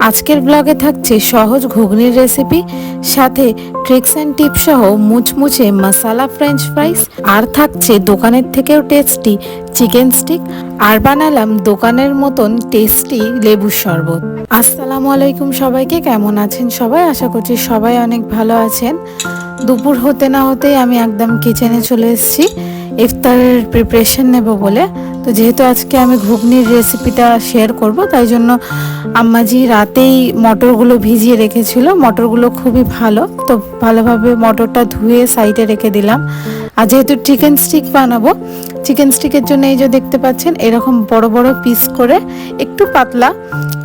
আজকের ব্লগে থাকছে সহজ ঘুগনির রেসিপি, সাথে ট্রিক্স অ্যান্ড টিপস সহ মুচমুচে মশালা ফ্রেঞ্চ ফ্রাইস, আর থাকছে দোকানের থেকেও টেস্টি চিকেন স্টিক, আর বানালাম দোকানের মতন টেস্টি লেবুর শরবত। আসসালামু আলাইকুম সবাইকে, কেমন আছেন সবাই? আশা করছি সবাই অনেক ভালো আছেন। দুপুর হতে না হতেই আমি একদম কিচেনে চলে এসেছি ইফতারের প্রিপারেশন নেব বলে। তো যেহেতু আজকে আমি ঘুগনির রেসিপিটা শেয়ার করব, তাই জন্য আম্মাজি রাতেই মটরগুলো ভিজিয়ে রেখেছিল। মটরগুলো খুবই ভালো, তো ভালোভাবে মটরটা ধুয়ে সাইডে রেখে দিলাম। আর যেহেতু চিকেন স্টিক বানাবো, চিকেন স্টিকের জন্য এই যে দেখতে পাচ্ছেন এরকম বড় বড় পিস করে, একটু পাতলা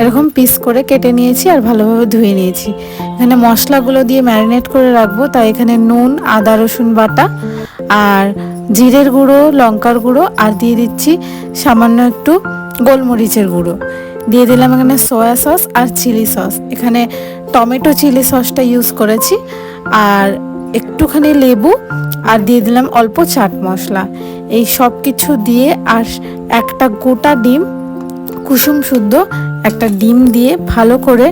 এরকম পিস করে কেটে নিয়েছি আর ভালোভাবে ধুয়ে নিয়েছি। এখানে মশলাগুলো দিয়ে ম্যারিনেট করে রাখবো, তাই এখানে নুন, আদা রসুন বাটা, আর জিরের গুঁড়ো, লঙ্কার গুঁড়ো, আর দিয়ে দিচ্ছি সামান্য একটু গোলমরিচের গুঁড়ো। দিয়ে দিলাম এখানে সয়া সস আর চিলি সস। এখানে টমেটো চিলি সসটা ইউজ করেছি, আর একটুখানি লেবু, আর দিয়ে দিলাম অল্প চাট মশলা। এই সব কিছু দিয়ে আর একটা গোটা ডিম, কুসুম শুদ্ধ একটা ডিম দিয়ে ভালো করে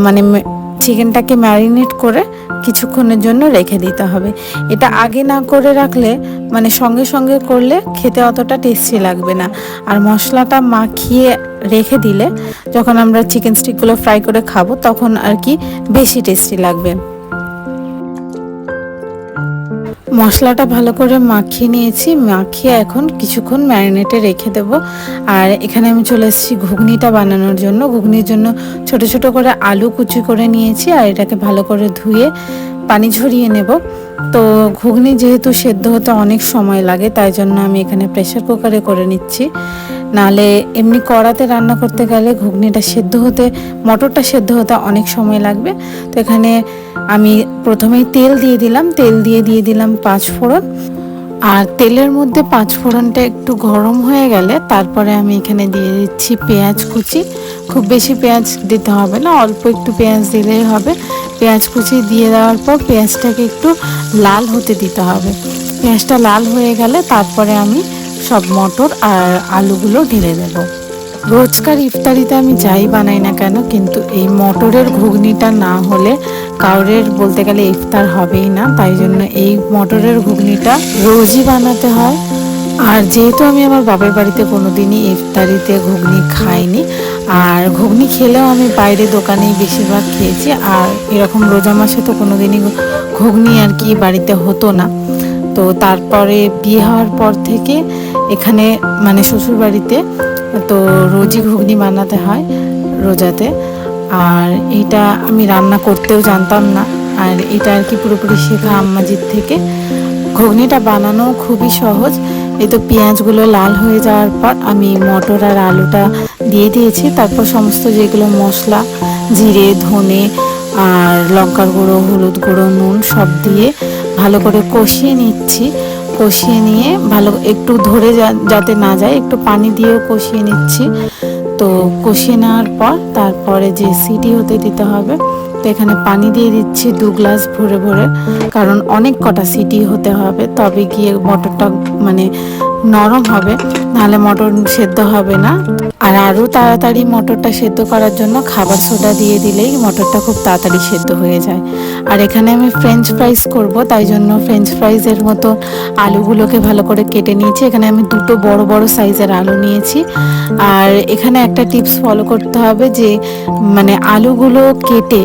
মানে চিকেনটাকে ম্যারিনেট করে কিছুক্ষণের জন্য রেখে দিতে হবে। এটা আগে না করে রাখলে মানে সঙ্গে সঙ্গে করলে খেতে অতটা টেস্টি লাগবে না, আর মশলাটা মাখিয়ে রেখে দিলে যখন আমরা চিকেন স্টিকগুলো ফ্রাই করে খাবো তখন আর কি বেশি টেস্টি লাগবে। মশলাটা ভালো করে মাখিয়ে নিয়েছি, মাখিয়ে এখন কিছুক্ষণ ম্যারিনেটে রেখে দেব। আর এখানে আমি চলে এসেছি ঘুগনিটা বানানোর জন্য। ঘুগনির জন্য ছোট ছোট করে আলু কুচি করে নিয়েছি, আর এটাকে ভালো করে ধুয়ে পানি ঝরিয়ে নেব। তো ঘুগনি যেহেতু সেদ্ধ হতে অনেক সময় লাগে, তাই জন্য আমি এখানে প্রেসার কুকারে করে নিচ্ছি। নালে এমনি কড়াতে রান্না করতে গেলে ঘুগনিটা সেদ্ধ হতে, মটরটা সেদ্ধ হতে অনেক সময় লাগবে। তো এখানে আমি প্রথমেই তেল দিয়ে দিলাম, তেল দিয়ে দিলাম 5 ফোড়ন। আর তেলের মধ্যে 5 ফোড়নটা একটু গরম হয়ে গেলে তারপরে আমি এখানে দিয়ে দিচ্ছি পেঁয়াজ কুচি। খুব বেশি পেঁয়াজ দিতে হবে না, অল্প একটু পেঁয়াজ দিলেই হবে। পেঁয়াজ কুচি দিয়ে দেওয়ার পর পেঁয়াজটাকে একটু লাল হতে দিতে হবে। পেঁয়াজটা লাল হয়ে গেলে তারপরে আমি সব মটর আর আলুগুলো ঢেলে দেব। রোজকার ইফতারিতে আমি যাই বানাই না কেন, কিন্তু এই মটরের ঘুগনিটা না হলে কাউরের বলতে গেলে ইফতার হবেই না। তাই জন্য এই মটরের ঘুগনিটা রোজই বানাতে হয়। আর যেহেতু আমি আমার বাবার বাড়িতে কোনোদিনই ইফতারিতে ঘুগনি খাইনি, আর ঘুগনি খেলেও আমি বাইরে দোকানেই বেশিরভাগ খেয়েছি, আর এরকম রোজা মাসে তো কোনোদিনই ঘুগনি আর কি বাড়িতে হতো না। তো তারপরে বিয়ে হওয়ার পর থেকে এখানে মানে শ্বশুর বাড়িতে তো রোজই ঘুগনি বানাতে হয় রোজাতে। আর এটা আমি রান্না করতেও জানতাম না, আর এটা আর কি পুরোপুরি শেখা আম্মাজির থেকে। ঘুগনিটা বানানো খুবই সহজ। এই তো পেঁয়াজগুলো লাল হয়ে যাওয়ার পর আমি মটর আর আলুটা দিয়ে দিয়েছি। তারপর সমস্ত যেগুলো মশলা, জিরে, ধনে আর লঙ্কার গুঁড়ো, হলুদ গুঁড়ো, নুন সব দিয়ে ভালো করে কষিয়ে নিচ্ছি। কষিয়ে নিয়ে ভালো একটু ধরে যাতে না যায়, একটু পানি দিয়েও কষিয়ে নিচ্ছি। তো কষিয়ে নেওয়ার পর তারপরে যে সিটি হতে দিতে হবে, তো এখানে পানি দিয়ে দিচ্ছি 2 গ্লাস ভরে ভরে, কারণ অনেক কটা সিটি হতে হবে, তবে গিয়ে মটরটা মানে নরম হবে, নাহলে মটর সেদ্ধ হবে না। আর আরও তাড়াতাড়ি মটরটা সেদ্ধ করার জন্য খাবার সোডা দিয়ে দিলেই মটরটা খুব তাড়াতাড়ি সেদ্ধ হয়ে যায়। আর এখানে আমি ফ্রেঞ্চ ফ্রাইস করব, তাই জন্য ফ্রেঞ্চ ফ্রাইসের মতো আলুগুলোকে ভালো করে কেটে নিয়েছি। এখানে আমি 2টো বড় বড় সাইজের আলু নিয়েছি। আর এখানে একটা টিপস ফলো করতে হবে, যে মানে আলুগুলো কেটে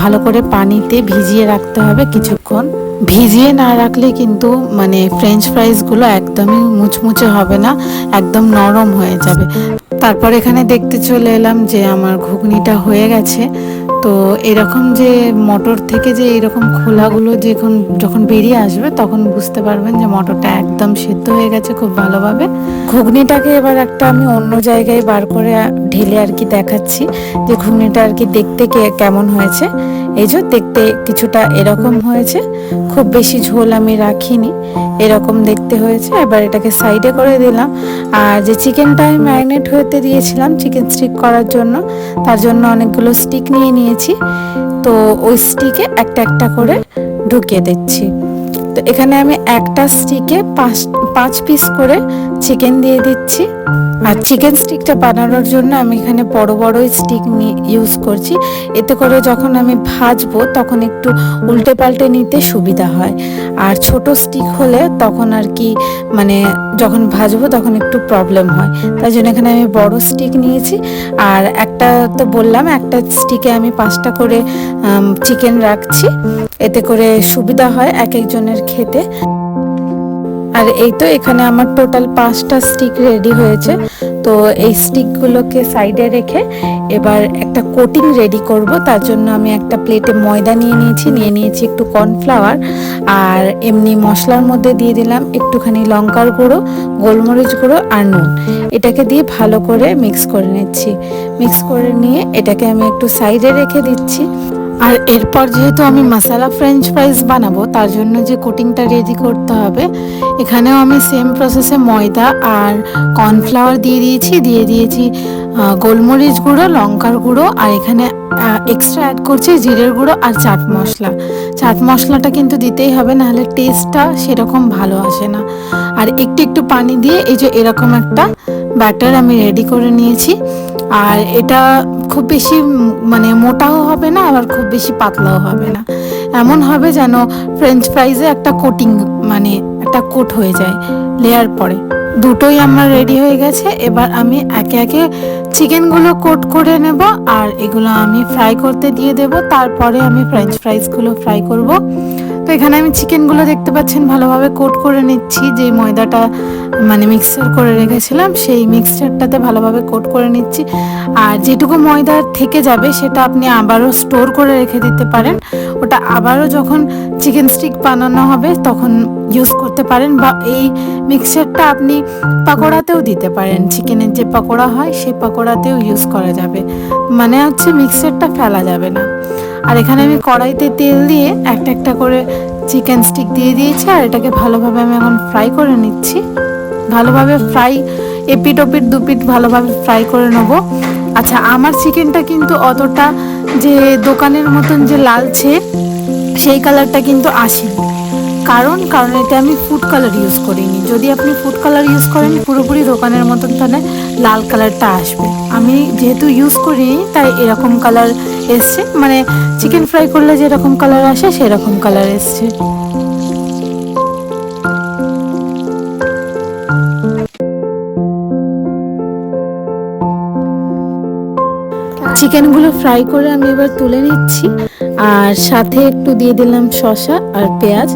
ভালো করে পানিতে ভিজিয়ে রাখতে হবে কিছুক্ষণ। ভিজিয়ে না রাখলে কিন্তু মানে ফ্রেঞ্চ ফ্রাইসগুলো একদমই মুচমুচে হবে না, একদম নরম হয়ে যাবে। তারপর এখানে দেখতে চলে এলাম যে আমার ঘুগনিটা হয়ে গেছে। তো এরকম যে মটর থেকে যে এরকম খোলাগুলো যখন বেরিয়ে আসবে তখন বুঝতে পারবেন যে মটরটা একদম সেদ্ধ হয়ে গেছে খুব ভালোভাবে। ঘুগনিটাকে এবার একটা আমি অন্য জায়গায় বার করে ঢেলে আর কি দেখাচ্ছি যে ঘুগনিটা আর কি দেখতে কেমন হয়েছে। এই যে দেখতে কিছুটা এরকম হয়েছে, খুব বেশি ঝোল আমি রাখিনি, এরকম দেখতে হয়েছে। এবার এটাকে সাইডে করে দিলাম। আর যে চিকেনটা আমি ম্যারিনেট হতে দিয়েছিলাম চিকেন স্টিক করার জন্য, তার জন্য অনেকগুলো স্টিক নিয়ে নিয়েছি। তো ওই স্টিকে একটা একটা করে ঢুকিয়ে দিচ্ছি। তো এখানে আমি একটা স্টিকে 5 পিস করে চিকেন দিয়ে দিচ্ছি। আর চিকেন স্টিকটা বানানোর জন্য আমি এখানে বড় বড় স্টিক ইউজ করছি, এতে করে যখন আমি ভাজবো তখন একটু উল্টে পাল্টে নিতে সুবিধা হয়। আর ছোট স্টিক হলে তখন আর কি মানে যখন ভাজবো তখন একটু প্রবলেম হয়, তাই জন্য এখানে আমি বড় স্টিক নিয়েছি। আর একটা তো বললাম একটা স্টিকে আমি 5টা করে চিকেন রাখছি, এতে করে সুবিধা হয় এক একজনের খেতে। আর এই তো এখানে আমার টোটাল 5টা স্টিক রেডি হয়েছে। তো এই স্টিকগুলোকে সাইডে রেখে এবার একটা কোটিং রেডি করব। তার জন্য আমি একটা প্লেটে ময়দা নিয়ে নিয়েছি একটু কর্নফ্লাওয়ার, আর এমনি মশলার মধ্যে দিয়ে দিলাম একটুখানি লঙ্কার গুঁড়ো, গোলমরিচ গুঁড়ো আর নুন। এটাকে দিয়ে ভালো করে মিক্স করে নিচ্ছি। মিক্স করে নিয়ে এটাকে আমি একটু সাইডে রেখে দিচ্ছি। আর এরপর যেহেতু আমি মশলা ফ্রেঞ্চ ফ্রাইজ বানাবো তার জন্য যে কোটিংটা রেডি করতে হবে, এখানেও আমি সেম প্রসেসে ময়দা আর কর্নফ্লাওয়ার দিয়ে দিয়েছি গোলমরিচ গুঁড়ো, লঙ্কার গুঁড়ো, আর এখানে এক্সট্রা অ্যাড করছি জিরের গুঁড়ো আর চাট মশলা। চাট মশলাটা কিন্তু দিতেই হবে, নাহলে টেস্টটা সেরকম ভালো আসে না। আর একটু একটু পানি দিয়ে এই যে এরকম একটা ব্যাটার আমি রেডি করে নিয়েছি। আর এটা খুব বেশি মানে মোটাও হবে না, আবার খুব বেশি পাতলাও হবে না, এমন হবে যেন ফ্রেঞ্চ ফ্রাইজে একটা কোটিং মানে একটা কোট হয়ে যায় লেয়ার পরে। দুটোই আমার রেডি হয়ে গেছে। এবার আমি একে একে চিকেনগুলো কোট করে নেব আর এগুলো আমি ফ্রাই করতে দিয়ে দেব, তারপরে আমি ফ্রেঞ্চ ফ্রাইজগুলো ফ্রাই করব। তো এখানে আমি চিকেনগুলো দেখতে পাচ্ছেন ভালোভাবে কোট করে নিচ্ছি, যে ময়দাটা মানে মিক্সচার করে রেখেছিলাম সেই মিক্সচারটাতে ভালোভাবে কোট করে নিচ্ছি। আর যেটুকু ময়দা থেকে যাবে সেটা আপনি আবারও স্টোর করে রেখে দিতে পারেন, ওটা আবারও যখন চিকেন স্টিক বানানো হবে তখন ইউজ করতে পারেন। বা এই মিক্সচারটা আপনি পাকোড়াতেও দিতে পারেন, চিকেনের যে পাকোড়া হয় সেই পাকোড়াতেও ইউজ করা যাবে, মানে হচ্ছে মিক্সচারটা ফেলা যাবে না। আর এখানে আমি কড়াইতে তেল দিয়ে একটা একটা করে চিকেন স্টিক দিয়ে দিয়েছি, আর এটাকে ভালোভাবে আমি এখন ফ্রাই করে নিচ্ছি। ভালোভাবে ফ্রাই, এপিট ওপিট দুপিট ভালোভাবে ফ্রাই করে নেব। আচ্ছা, আমার চিকেনটা কিন্তু অতটা যে দোকানের মতন যে লালচে সেই কালারটা কিন্তু আসেনি, কারণ এটা আমি ফুড কালার ইউজ করিনি। যদি আপনি ফুড কালার ইউজ করেন পুরোপুরি দোকানের মতন তাহলে লাল কালারটা আসবে। আমি যেহেতু ইউজ করিনি তাই এরকম কালার এসছে, মানে চিকেন ফ্রাই করলে যেরকম কালার আসে সেরকম কালার এসছে। চিকেনগুলো ফ্রাই করে আমি এবার তুলে নিচ্ছি, আর সাথে একটু দিয়ে দিলাম শসা আর পেঁয়াজ।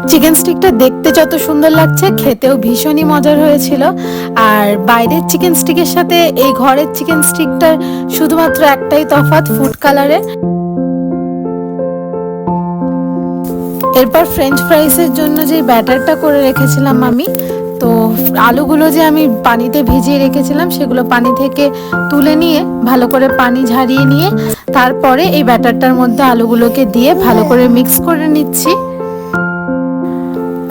চিকেন স্টিকটা দেখতে যত সুন্দর লাগছে খেতেও ভীষণই মজার হয়েছিল। আর বাইরের চিকেন স্টিকের সাথে এই ঘরের চিকেন স্টিকটার শুধুমাত্র একটাই তফাৎ, ফুড কালারে। এরপর ফ্রেঞ্চ ফ্রাইসের জন্য যে ব্যাটারটা করে রেখেছিলাম আমি, তো আলুগুলো যে আমি পানিতে ভিজিয়ে রেখেছিলাম সেগুলো পানি থেকে তুলে নিয়ে ভালো করে পানি ঝারিয়ে নিয়ে তারপরে এই ব্যাটারটার মধ্যে আলুগুলোকে দিয়ে ভালো করে মিক্স করে নিচ্ছি।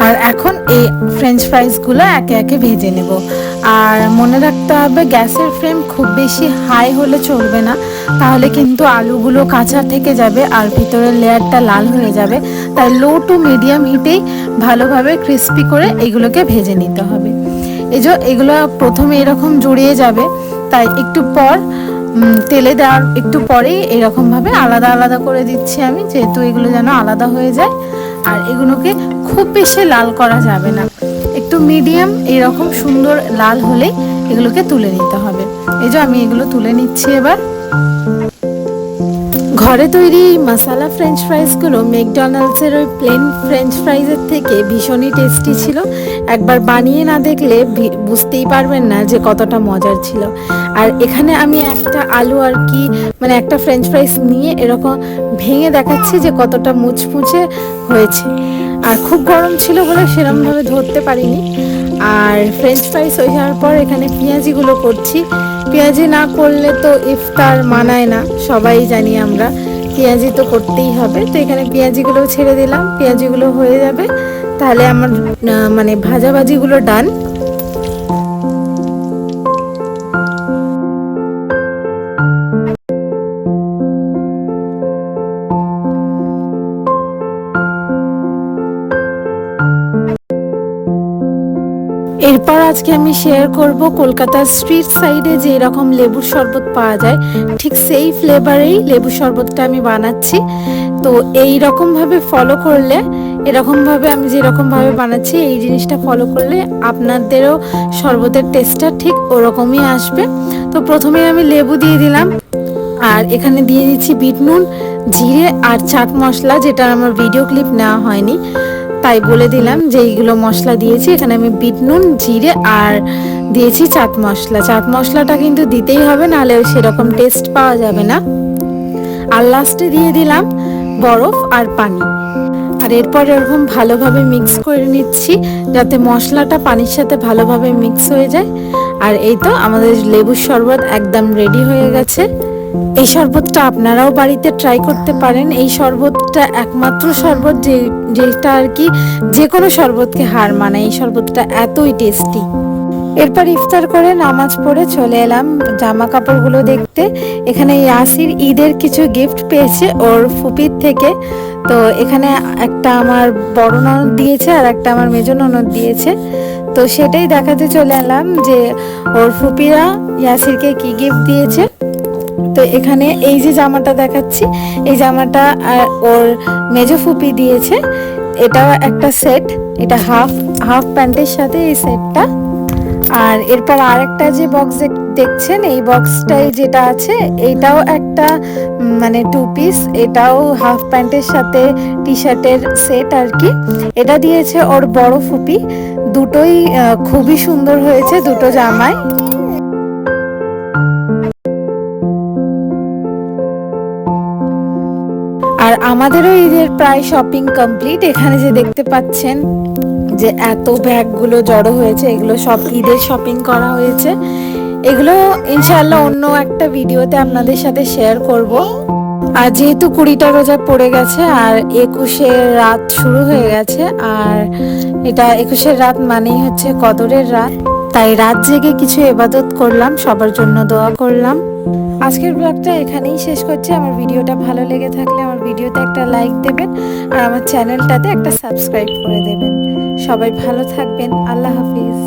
আর এখন এই ফ্রেঞ্চ ফ্রাইসগুলো একে একে ভেজে নেব। আর মনে রাখতে হবে গ্যাসের ফ্লেম খুব বেশি হাই হলে চলবে না, তাহলে কিন্তু আলুগুলো কাঁচা থেকে যাবে আর ভিতরের লেয়ারটা লাল হয়ে যাবে। তাই লো টু মিডিয়াম হিটেই ভালোভাবে ক্রিস্পি করে এগুলোকে ভেজে নিতে হবে। এগুলো প্রথমে এরকম জড়িয়ে যাবে, তাই একটু পর তেলে দেওয়ার একটু পরেই এরকমভাবে আলাদা আলাদা করে দিচ্ছি আমি, যেহেতু এগুলো যেন আলাদা হয়ে যায়। আর এগুলোকে খুব বেশি লাল করা যাবে না, একটু মিডিয়াম এরকম সুন্দর লাল হলেই এগুলোকে তুলে নিতে হবে। আমি এগুলো তুলে নিচ্ছি এবার। ঘরে তৈরি মশলা ফ্রেঞ্চ ফ্রাইসগুলো ম্যাকডোনাল্ডসের ওই প্লেন ফ্রেঞ্চ ফ্রাইজের থেকে ভীষণই টেস্টি ছিল। একবার বানিয়ে না দেখলে বুঝতেই পারবেন না যে কতটা মজার ছিল। আর এখানে আমি একটা আলু আর কি মানে একটা ফ্রেঞ্চ ফ্রাইস নিয়ে এরকম ভেঙে দেখাচ্ছি যে কতটা মুচমুচে হয়েছে। আর খুব গরম ছিল বলে সেরকমভাবে ধরতে পারিনি। আর ফ্রেঞ্চ ফ্রাইস হয়ে যাওয়ার পর এখানে পেঁয়াজিগুলো করছি। পেঁয়াজি না করলে তো ইফতার মানায় না, সবাই জানি আমরা, পেঁয়াজি তো করতেই হবে। তো এখানে পেঁয়াজিগুলো ছেড়ে দিলাম, পেঁয়াজিগুলো হয়ে যাবে তাহলে আমার মানে ভাজাভাজিগুলো ডান। এরপর আজকে আমি শেয়ার করব কলকাতার স্ট্রিট সাইডে যে এরকম লেবুর শরবত পাওয়া যায়, ঠিক সেই ফ্লেভারেই লেবুর শরবতটা আমি বানাচ্ছি। তো এই রকমভাবে ফলো করলে, এরকমভাবে আমি যেরকমভাবে বানাচ্ছি এই জিনিসটা ফলো করলে আপনাদেরও শরবতের টেস্টটা ঠিক ওরকমই আসবে। তো প্রথমে আমি লেবু দিয়ে দিলাম, আর এখানে দিয়ে দিচ্ছি বিট নুন, জিরে আর চাট মশলা, যেটা আমার ভিডিও ক্লিপ নেওয়া হয়নি তাই বলে দিলাম যে এইগুলো মশলা দিয়েছি। এখানে আমি বিট নুন, জিরে আর দিয়েছি চাট মশলা। চাট মশলাটা কিন্তু দিতেই হবে, নাহলে সেরকম টেস্ট পাওয়া যাবে না। আর লাস্টে দিয়ে দিলাম বরফ আর পানি। আর এরপর এরকম ভালোভাবে মিক্স করে নিচ্ছি যাতে মশলাটা পানির সাথে ভালোভাবে মিক্স হয়ে যায়। আর এই তো আমাদের লেবুর শরবত একদম রেডি হয়ে গেছে। এই শরবতটা আপনারাও বাড়িতে ট্রাই করতে পারেন। এই শরবতটা একমাত্র শরবত যেটা আর কি যে কোনো শরবতকে হার মানায়। এই শরবতটা এতই টেস্টি। এরপর ইফতার করে নামাজ পড়ে চলে এলাম জামা কাপড়গুলো দেখতে। এখানে ইয়াসির ঈদের কিছু গিফট পেয়েছে ওর ফুপির থেকে। তো এখানে একটা আমার বড় ননদ দিয়েছে আর একটা আমার মেজো ননদ দিয়েছে। তো সেটাই দেখাতে চলে এলাম যে ওর ফুপিরা ইয়াসিরকে কি গিফট দিয়েছে। তো এখানে এই যে জামাটা দেখাচ্ছি, এই জামাটা ওর মেজো ফুপি দিয়েছে। এটাও একটা সেট, এটা হাফ প্যান্টের সাথে এই সেটটা। আর এরপর আরেকটা যে বক্স দেখছেন, এই বক্সটাই যেটা আছে এইটাও একটা মানে 2 পিস, এটাও হাফ প্যান্টের সাথে টি শার্টের সেট আর কি। এটা দিয়েছে ওর বড় ফুপি। দুটোই খুবই সুন্দর হয়েছে, দুটো জামাই। আর আমাদেরও ঈদের প্রায় শপিং কমপ্লিট। এখানে যে দেখতে পাচ্ছেন যে এত ব্যাগগুলো জড়ো হয়েছে, এগুলো সব ঈদের শপিং করা হয়েছে। এগুলো ইনশাআল্লাহ অন্য একটা ভিডিওতে আপনাদের সাথে শেয়ার করব। আর যেহেতু 20টা রোজা পড়ে গেছে আর 21 রাত শুরু হয়ে গেছে, আর এটা 21 রাত মানেই হচ্ছে কদরের রাত, তাই রাত জেগে কিছু ইবাদত করলাম, সবার জন্য দোয়া করলাম। আজকের ব্লগটা এখানেই শেষ করছি। আমার ভিডিওটা ভালো লেগে থাকলে আমার ভিডিওতে একটা লাইক দেবেন আর আমার চ্যানেলটাতে একটা সাবস্ক্রাইব করে দেবেন। সবাই ভালো থাকবেন। আল্লাহ হাফিজ।